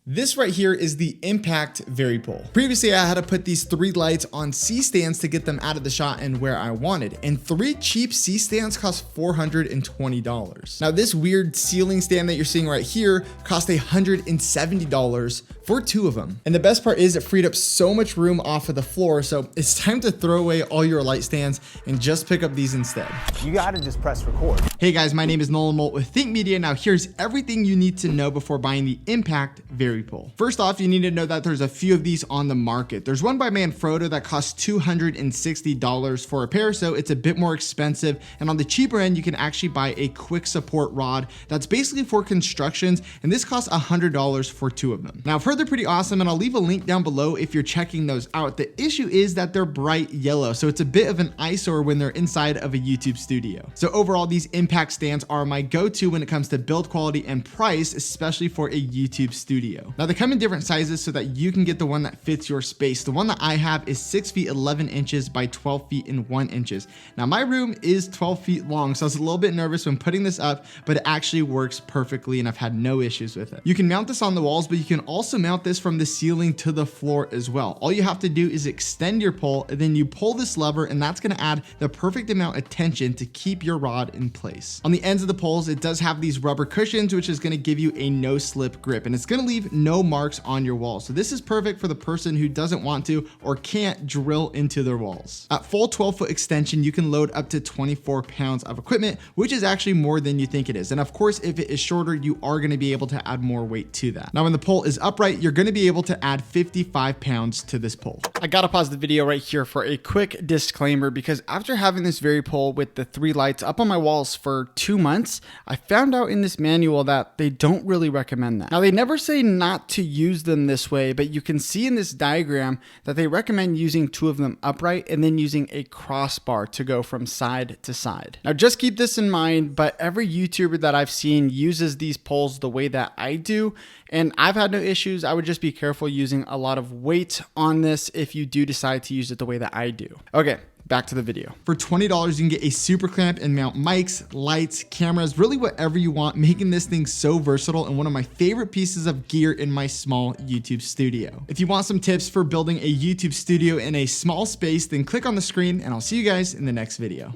This right here is the Impact Varipole. Previously, I had to put these 3 lights on C-stands to get them out of the shot and where I wanted. And 3 cheap C-stands cost $420. Now, this weird ceiling stand that you're seeing right here cost $170 for 2 of them. And the best part is it freed up so much room off of the floor. So it's time to throw away all your light stands and just pick up these instead. You gotta just press record. Hey guys, my name is Nolan with Think Media. Now here's everything you need to know before buying the Impact Varipole. First off, you need to know that there's a few of these on the market. There's one by Manfrotto that costs $260 for a pair, so it's a bit more expensive. And on the cheaper end, you can actually buy a quick support rod that's basically for constructions, and this costs $100 for 2 of them. Now, I've heard they're pretty awesome, and I'll leave a link down below if you're checking those out. The issue is that they're bright yellow, so it's a bit of an eyesore when they're inside of a YouTube studio. So overall, these Impact stands are my go-to when it comes to build quality and price, especially for a YouTube studio. Now they come in different sizes so that you can get the one that fits your space. The one that I have is 6 feet 11 inches by 12 feet and 1 inches. Now my room is 12 feet long, so I was a little bit nervous when putting this up, but it actually works perfectly and I've had no issues with it. You can mount this on the walls, but you can also mount this from the ceiling to the floor as well. All you have to do is extend your pole, and then you pull this lever, and that's going to add the perfect amount of tension to keep your rod in place. On the ends of the poles, it does have these rubber cushions, which is going to give you a no slip grip, and it's going to leave no marks on your wall. So this is perfect for the person who doesn't want to or can't drill into their walls. At full 12-foot extension, you can load up to 24 pounds of equipment, which is actually more than you think it is. And of course, if it is shorter, you are going to be able to add more weight to that. Now, when the pole is upright, you're going to be able to add 55 pounds to this pole. I gotta pause the video right here for a quick disclaimer, because after having this Varipole with the 3 lights up on my walls for 2 months, I found out in this manual that they don't really recommend that. Now, they never say not to use them this way, but you can see in this diagram that they recommend using 2 of them upright and then using a crossbar to go from side to side. Now, just keep this in mind, but every YouTuber that I've seen uses these poles the way that I do, and I've had no issues. I would just be careful using a lot of weight on this if you do decide to use it the way that I do. Okay, back to the video. For $20, you can get a super clamp and mount mics, lights, cameras, really whatever you want, making this thing so versatile and one of my favorite pieces of gear in my small YouTube studio. If you want some tips for building a YouTube studio in a small space, then click on the screen and I'll see you guys in the next video.